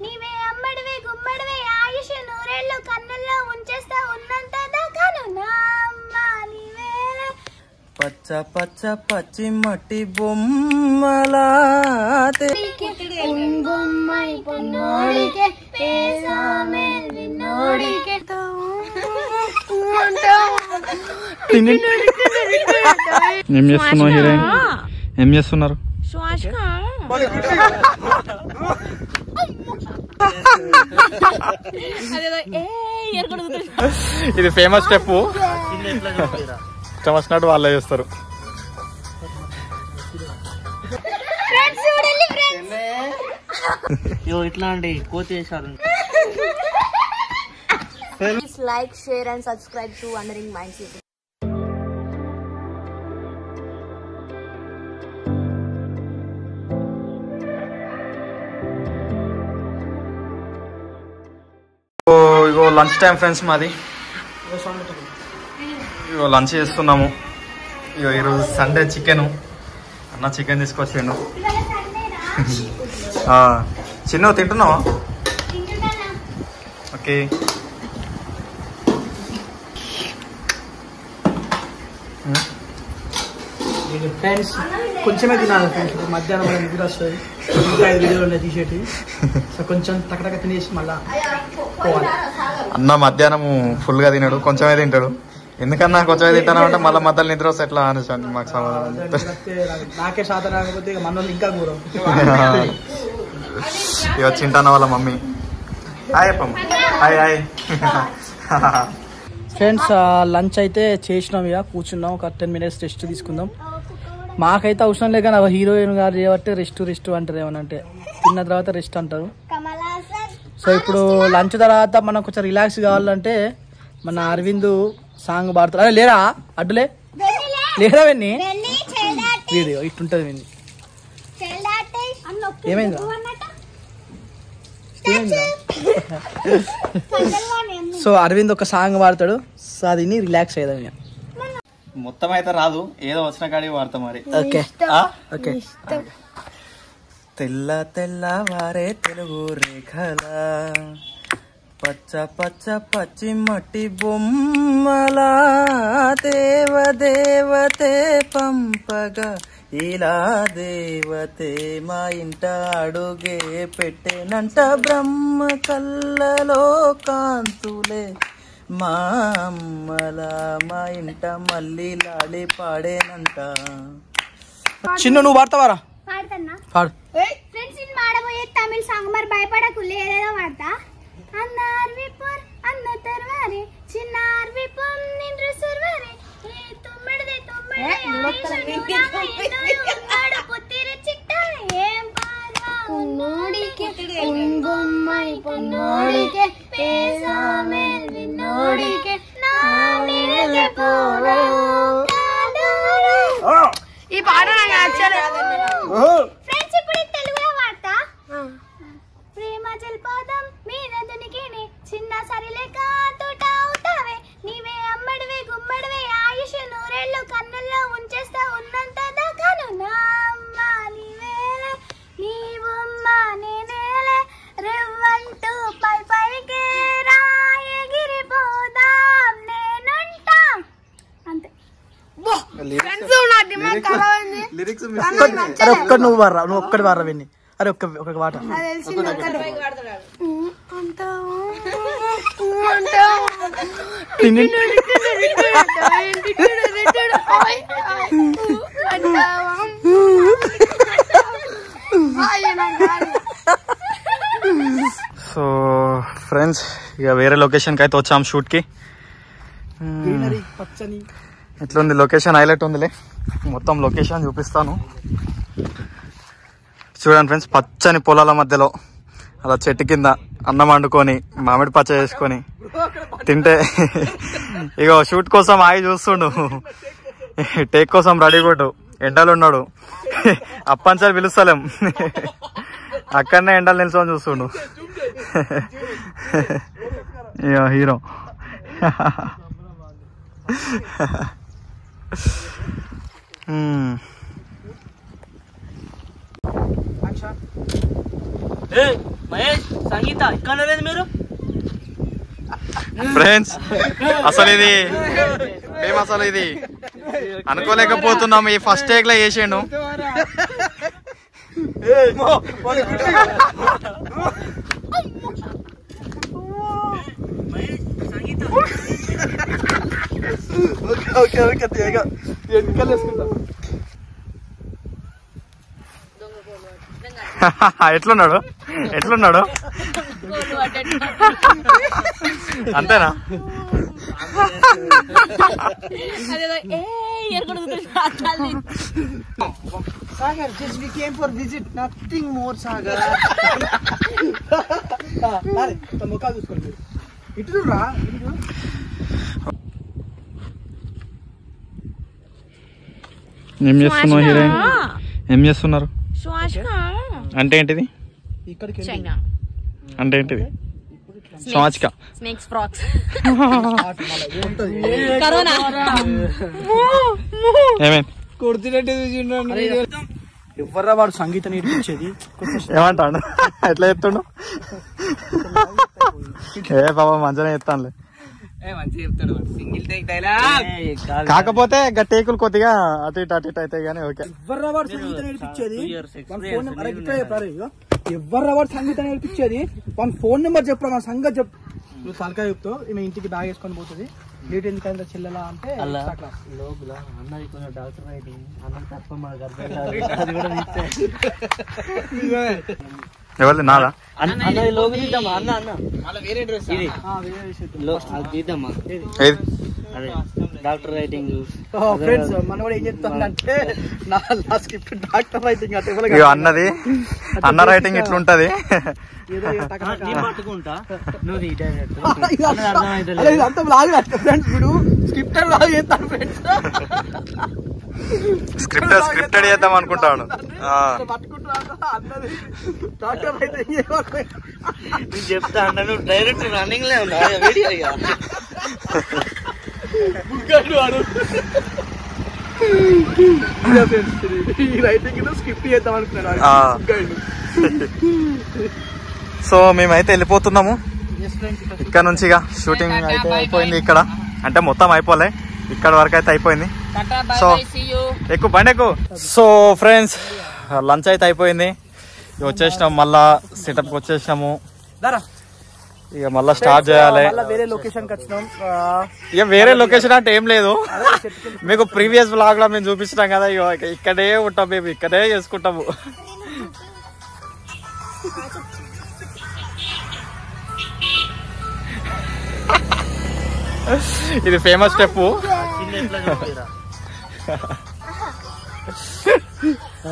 నీవే అమ్మడివే గుమ్మడివే ఆయుష్ నూరేళ్ళు కన్నుల్లో ఉంచేస్తా ఉన్నంత దాకాను నా అమ్మ నీవేలే పచ్చ పచ్చ పచ్చి మట్టి బొమ్మలా బొమ్మై పొన్నోడికే పేసామే విన్నోడికే ఏం చేస్తున్నావు హీరోయిన్? ఏం చేస్తున్నారు? ఇది ఫేమస్ స్టెప్, ఇష్టం వచ్చినట్టు వాళ్ళే చేస్తారు. ఇట్లాంటి కోతి చేశారు. Please like, share and subscribe to Wandering Minds. Ego lunch time friends మాది. ఇగో లంచ్ చేస్తున్నాము. ఇగో ఈరోజు సండే చికెన్, అన్న చికెన్ తీసుకొచ్చిండు. చిన్న తింటున్నావా? ఓకే. ఫ్రెండ్స్ కొంచెమే తినాలి ఫ్రెండ్స్, మధ్యాహ్నం మనం నిద్ర వస్తుంది. ఇంకా 5 వీడియోలు ఉన్నాయి తీసేటి, సో కొంచెం టకటక తినేసి మళ్ళా పోవాలి. అన్న మధ్యాహ్నం ఫుల్ గా తినాడు, కొంచెమే తింటాడు. ఎందుకన్నా కొంచెమే తింటాను అంటే మళ్ళీ మధ్యలో నిద్ర వస్తే ఎట్లా అనేసి మాకు సమాధానం. నాకే శాతం రాకపోతే ఇక మన ఇంకా కూర. ఇక చింటాన వాళ్ళ mummy. Hi Appamma. Hi hi. Friends lunch అయితే చేసినాం, ఇక కూర్చున్నాం. ఒక 10 minutes రెస్ట్ తీసుకుందాం. మాకైతే అవసరం లేక నా హీరోయిన్ గారు చేయబట్టి రెస్ట్ అంటారు. ఏమనంటే తిన్న తర్వాత రెస్ట్ అంటారు. సో ఇప్పుడు లంచ్ తర్వాత మనం కొంచెం రిలాక్స్ కావాలంటే మన అరవింద్ సాంగ్ పాడతారు. అదే లేరా అడ్డులే లేరా వెన్ని వీడియో ఇట్టుంటది. వెన్ని ఏమైందా? సో అరవింద్ ఒక సాంగ్ పాడతాడు, సో అది రిలాక్స్ అయ్యేదా. మొత్తం అయితే రాదు, ఏదో వచ్చిన కాడికి వాడతాం మరి. Okay okay. తెల్ల తెల్లవారే తెలుగు రేఖల పచ్చ పచ్చ పచ్చి మట్టి బొమ్మలా దేవతే పంపగా ఇలా దేవతే మా ఇంట అడుగే పెట్టేనంట. బ్రహ్మ కళ్ళలో కాంతులే మా అమ్మలా మా ఇంట మళ్ళీ లాలి పాడేనంట. చిన్న నువ్వు పాడతావారా? పాడు. ఫ్రెండ్స్ నేను మాడబోయే తమిళ సాంగ్ మరి భయపడకు, ఏదేదో పాడతా. అన్నార్ విపుర్ అన్న తర్వారే చిన్నార్ విపుం నిండ్రు సుర్వారే ఏ తుమ్మిడిదే తుమ్మిడి పుత్తిర చిట్టారే ఏం పారా ఉన్నోడికే బొమ్మై పొన్నోడికే పేసామే విన్నోడికే నా నీడకే పోరా. ఈ పాట నాకు నచ్చలేదు. ఫ్రెండ్స్ ఇప్పుడు తెలుగులో వాడతా. ప్రేమ జల్పాదం మీద దునికిని చిన్న సరిలేక తోట అవుతావే నీవే అమ్మడివే గుమ్మడివే ఆయుష్ నూరేళ్ళు కన్నుల్లో ఉంచేస్తా ఉన్నంత దాకాను నా అమ్మ నీవేలే నీవమ్మ నేనేలే రెవ్వంటూ పైకే రాయగిరిపోదాం నేనుంటా. అంతే. అరే ఒక్కటి నువ్వు వారా, నువ్వు ఒక్కటి వారా వెన్ని. అరే ఒక్క పాట. సో ఫ్రెండ్స్ ఇక వేరే లొకేషన్కి అయితే వచ్చాం షూట్కి. ఎట్లుంది లొకేషన్? హైలైట్ ఉందిలే. మొత్తం లొకేషన్ చూపిస్తాను చూడండి ఫ్రెండ్స్. పచ్చని పొలాల మధ్యలో అలా చెట్టు కింద అన్నం వండుకొని మామిడి పచ్చ చేసుకొని తింటే ఇక షూట్ కోసం ఆగి చూస్తుండు, టేక్ కోసం రెడీ కొట్టు. ఎండలు ఉన్నాడు, అప్పనిసారి పిలుస్తలేం, అక్కడనే ఎండలు నిల్చొని చూస్తుండు ఇక హీరో. మహేష్ సంగీత ఇక్కడ లేదు మీరు ఫ్రెండ్స్. అసలు ఇది మేము అసలు ఇది అనుకోలేకపోతున్నాము. ఈ ఫస్ట్ టేక్ లో చేసిండు. ఎట్లున్నాడు ఎట్లున్నాడు అంతేనా? Sagar, just we came for visit, nothing more, Sagar. Are, to muka chuskondi. Itu ra, itu. ఏం చేస్తున్నావు హీరోయిన్? ఏం చేస్తున్నారు? అంటే ఏంటిది? చైనా అంటే ఏంటిది? స్వాచ్క స్నేక్స్ ఫ్రాక్స్ కరోనా ఏమేం ఎవర్రా వాడు సంగీతం నేర్పించేది? ఏమంటాడు? ఎట్లా చెప్తుండు? ఏ పాప మంచిగా చెప్తానులే. కాకపోతే టేకులు కొద్దిగా అటు ఇటు అవుతాయి కానీ ఓకే. ఎవర్రా వాడు సంగీతం నేర్పించేది? ఎవర్రా వాడు సంగీతం నేర్పించేది? వాళ్ళ ఫోన్ నెంబర్ చెప్పరా, మన సంగతి చెప్పు. నువ్వు సలకా చెప్తావు, ఈమె ఇంటికి బ్యాగ్ వేసుకొని పోతుంది. లేట్ ఎందుకంటే చెల్లెలా అంటే ఎవరిది? నాదా? Doctor writing. ఫ్రెండ్స్ మన కూడా ఏం చెప్తానంటే నా స్క్రిప్ట్ డాక్టర్ రైటింగ్ అంటే అన్నది అన్న రైటింగ్ ఇట్లుంటది. అంతా లాగా ఫ్రెండ్స్ వీడు స్క్రిప్టర్ లాగా చేస్తాను ఫ్రెండ్స్. స్క్రిప్టెడ్ చేద్దాం అనుకుంటాను. డాక్టర్ రైటింగ్ చెప్తా అన్న, నువ్వు డైరెక్ట్ రన్నింగ్ లే ఉన్నా రైటింగ్ స్క్రిప్ట్ చేద్దాం అనుకున్నాను. సో మేమైతే వెళ్ళిపోతున్నాము ఇక్కడ నుంచి. ఇక షూటింగ్ అయితే అయిపోయింది ఇక్కడ, అంటే మొత్తం అయిపోలే, ఇక్కడ వరకు అయితే అయిపోయింది. సో ఎక్కువ బండి ఎక్కువ. సో ఫ్రెండ్స్ లంచ్ అయితే అయిపోయింది, వచ్చేసినాం, మళ్ళా సెటప్కి వచ్చేసినాము. ఇక మళ్ళా స్టార్ట్ చేయాలి. వేరే లొకేషన్ కి వచ్చినాం. ఇక వేరే లొకేషన్ అంటే ఏం లేదు, మీకు ప్రీవియస్ వ్లాగ్ లో మేము చూపించినాం కదా. ఇక ఇక్కడే ఉంటాం, మేము ఇక్కడే చేసుకుంటాము. ఇది ఫేమస్ స్టెప్.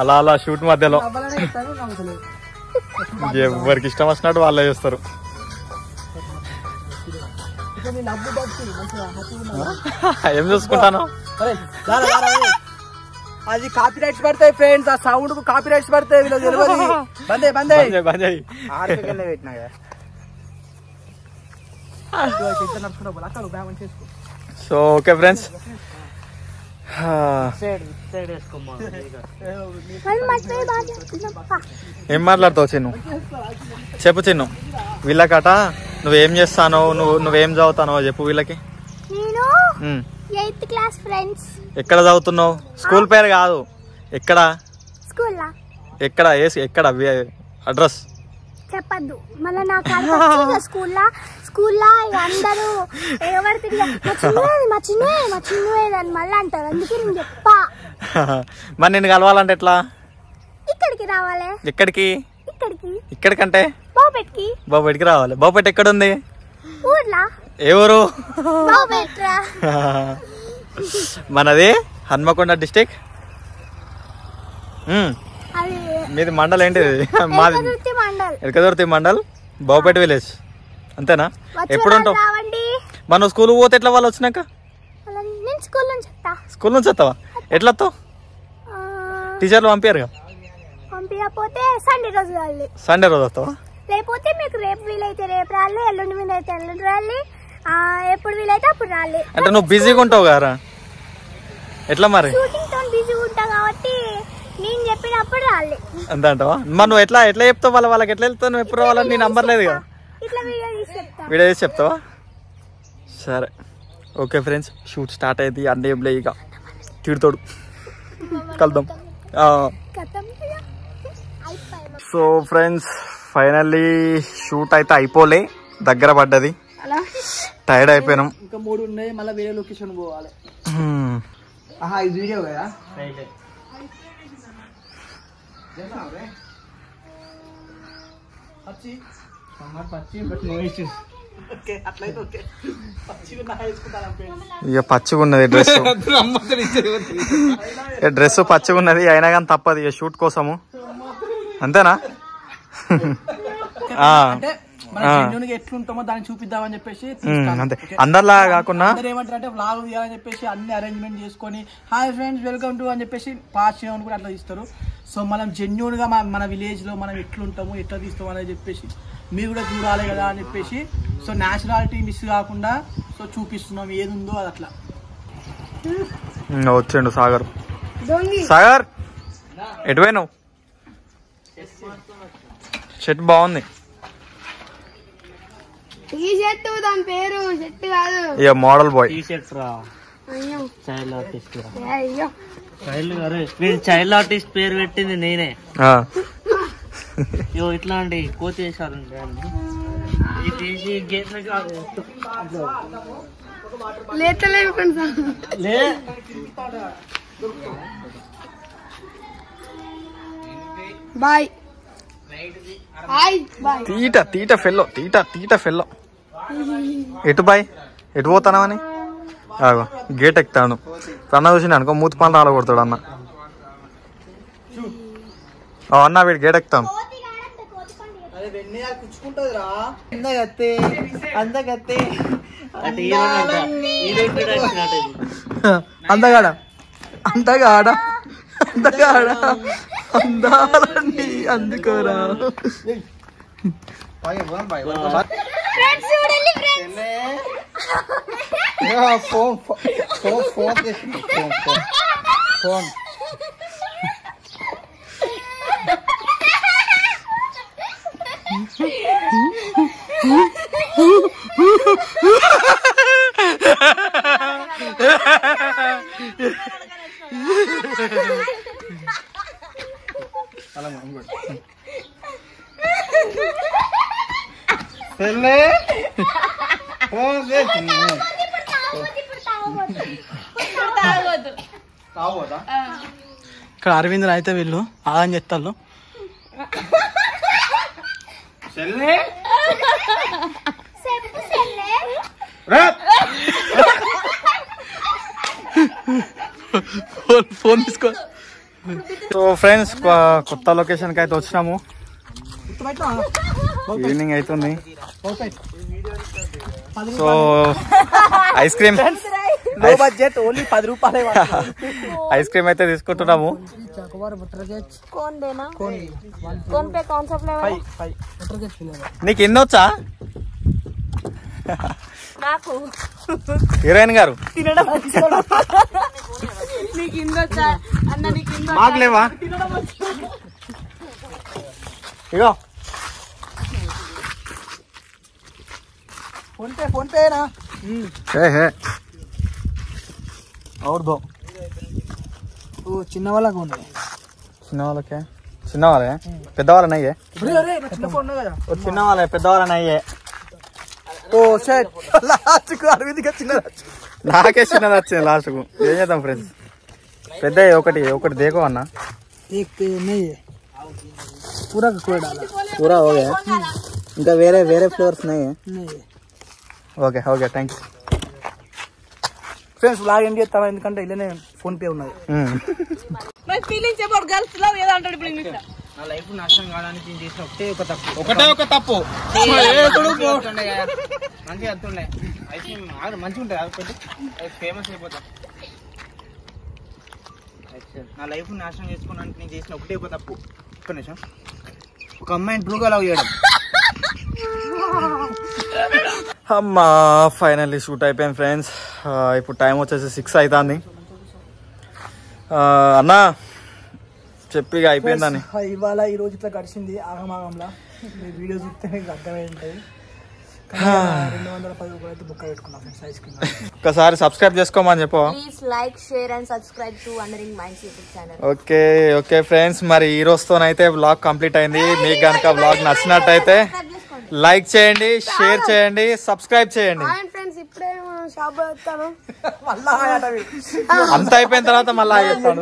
అలా అలా షూట్ మధ్యలో ఎవరికి ఇష్టం వచ్చినట్టు వాళ్ళే చేస్తారు. ఏం చూసుకుంటాను? అది కాపీ రైట్స్ పడతాయి ఫ్రెండ్స్, ఆ సౌండ్ కు కాపీ రైట్స్ పడతాయి. వీళ్ళు తెలియదు. బందే బందే పెట్టినా సో ఓకే ఫ్రెండ్స్, ఏం మాట్లాడతావు చిన్ను? చెప్పు చిన్ను. వీళ్ళకట నువ్వేం చేస్తానో, నువ్వేం చదువుతానో చెప్పు వీళ్ళకి. నేను 8th క్లాస్ ఫ్రెండ్స్. ఎక్కడ చదువుతున్నావు? స్కూల్ పేరు కాదు, ఎక్కడ? స్కూల్లా? ఎక్కడ ఎక్కడ అడ్రస్ చెప్పద్దు మళ్ళీ. నాకు స్కూల్లో అందరూ ఎవరు తిరిగి మా చిన్నదని మళ్ళీ అంటారు, అందుకే నేను చెప్పా. మరి నేను కలవాలంటే ఎట్లా? ఇక్కడికి రావాలి. ఎక్కడికి? ఇక్కడికంటే బాబుపేటకి రావాలి. బాబుపేట ఎక్కడ ఉంది? ఊర్లా. ఏ ఊరు? మనది హన్మకొండ డిస్టిక్. మీది మండల్ ఏంటిది? మాది ఎల్కదుర్తి మండల్, బాబుపేట విలేజ్. అంతేనా? ఎప్పుడు ఉంటావు? మనం స్కూల్ పోతే ఎట్లా వాళ్ళు వచ్చినాక? స్కూల్ నుంచి వస్తావా? ఎట్లా వస్తావు? టీచర్లు పంపారుగా. సండే రోజు వస్తావా? లేకపోతే మీకు రేపు వీలైతే రేపు రాలి, ఎల్లుండి మీద అయితే ఎల్లుండి రాలి, ఎప్పుడు వీలైతే అప్పుడు రాలి. అంటే నువ్వు బిజీగా ఉంటావు కదా, ఎట్లా మరి? షూటింగ్ తో బిజీగా ఉంటా కాబట్టి నేను చెప్పినప్పుడు రాలే. అంతే అంటావా? మరి నువ్వు ఎట్లా చెప్తావు వాళ్ళకి ఎట్లా వెళ్తావు? నువ్వు ఎప్పుడు రావాలని నీ నంబర్ లేదు కదా. ఇట్లా వీడియో తీసి చెప్తా. వీడియో తీసి చెప్తావా? సరే ఓకే ఫ్రెండ్స్, షూట్ స్టార్ట్ అయింది. అన్నీ ఏం లే ఇక తిడుతాడు, కలుద్దాం. సో ఫ్రెండ్స్ ఫైనల్లీ షూట్ అయితే అయిపోలే, దగ్గర పడ్డది, టైర్డ్ అయిపోయినాం. ఇంకా 3 ఉన్నాయి, మళ్ళీ వేరే లొకేషన్ పోవాలి. ఇది వీడియో కదా. ఇక పచ్చిగా ఉన్నది డ్రెస్ పచ్చిగా ఉన్నది, అయినా కానీ తప్పదు ఇక షూట్ కోసము. అంతేనా? ఎట్లుంటామో దాన్ని చూపిద్దామని చెప్పేసి అంతే, అందరిలా కాకుండా ఏమంటారంటే వ్లాగ్ తీయాలని చెప్పేసి అన్ని అరేంజ్మెంట్ చేసుకొని హాయ్ ఫ్రెండ్స్ వెల్కమ్ టు అని చెప్పేసి పాస్ చేయమని కూడా అట్లా తీస్తారు. సో మనం జెన్యూన్ గా మన విలేజ్ లో మనం ఎట్లుంటాము, ఎట్లా తీస్తాము అనేది చెప్పేసి మీరు కూడా చూడాలి కదా అని చెప్పేసి, సో న్యాచురాలిటీ మిస్ కాకుండా సో చూపిస్తున్నాం ఏది ఉందో అది అట్లా. వచ్చిండు సాగర్. సాగర్ ఎటు పోయినావు? షర్ట్ బాగుంది. ఈ షర్ట్ దాని పేరు షర్ట్ కాదు, ఇక మోడల్ బాయ్. చైల్డ్ ఆర్టిస్ట్ పేరు పెట్టింది నేనే. ఇట్లాంటి కోచ్ చేశారు బాయ్. తీట ఫెల్లో ఎటు బాయ్, ఎటు పోతానని గేట్ ఎక్కుతాను. అన్న చూసి అనుకో మూతి పని రాళ్ళ కొడతాడు అన్న. అన్న వీడు గేట్ ఎక్కుతాను. అందగాడా అందాలని అందుకోరా. ఇక్కడ అరవింద్ అయితే వీళ్ళు ఆగని చెప్తారు. ఫోన్ తీసుకో. సో ఫ్రెండ్స్ కొత్త లొకేషన్ కి అయితే వచ్చినాము. ఈవినింగ్ అవుతుంది. So ice cream budget only 10 రూపాయలు ఐస్ క్రీమ్ అయితే తీసుకుంటున్నాము. నీకు ఎన్ని వచ్చా హీరోయిన్ గారు? మాకు లేవా? ఇగో ఫోన్ పేనా? और दो చిన్న వాళ్ళకి ఉన్నాయి. చిన్న వాళ్ళకే? చిన్న వాళ్ళే పెద్దవాళ్ళ నయ్యే? చిన్న వాళ్ళే పెద్దవాళ్ళ నయ్యే. నాకే చిన్నది వచ్చింది లాస్ట్ కు. ఏం చేద్దాం ఫ్రెండ్స్, పెద్ద ఒకటి దేకో అన్న. పూరా ఓకే, ఇంకా వేరే ఫ్లేవర్స్ నయ్యే? Okay thank you friends. Blog ఏం చేస్తావా, ఎందుకంటే ఇలానే ఫోన్ పే ఉన్నది. నా లైఫ్ నాశనం కావడానికి నేను చేసిన ఒకటే ఒక తప్పు. మంచిగా అర్థండే మంచిగా ఉంటుంది, ఫేమస్ అయిపోతా. నా లైఫ్ నాశనం చేసుకోవడానికి నేను చేసిన ఒకటే ఒక తప్పు. ఒక్క నిమిషం, ఒక అమ్మాయిని ట్రూగా లవ్ చేయడం. అమ్మా ఫైనల్లీ షూట్ అయిపోయింది ఫ్రెండ్స్. ఇప్పుడు టైం వచ్చేసి 6 అవుతుంది. అన్నా చెప్పి ఇక అయిపోయిందని. ఇవాళ ఈ రోజు ఇట్లా గడిచింది ఆగమాగంలా. మీ వీడియో చూస్తే మీకు అర్థమై ఉంటుంది. 210 రూపాయలు అయితే బుక్ పెట్టుకున్నాం ఫ్రెండ్స్ ఐస్ క్రీమ్. ఒకసారి సబ్స్క్రైబ్ చేసుకోమని చెప్పు. Please like, share and subscribe to Wandering Minds YouTube channel. Okay friends, మరి ఈ రోజుతోనైతే వ్లాగ్ కంప్లీట్ అయింది. మీకు కనుక వ్లాగ్ నచ్చినట్టయితే లైక్ చేయండి, షేర్ చేయండి, సబ్స్క్రైబ్ చేయండి. అంత అయిపోయిన తర్వాత మళ్ళీ చెప్తాడు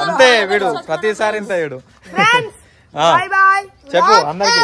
అంతే. వీడు ప్రతిసారి ఇంత వీడు చెప్పు అందరికి.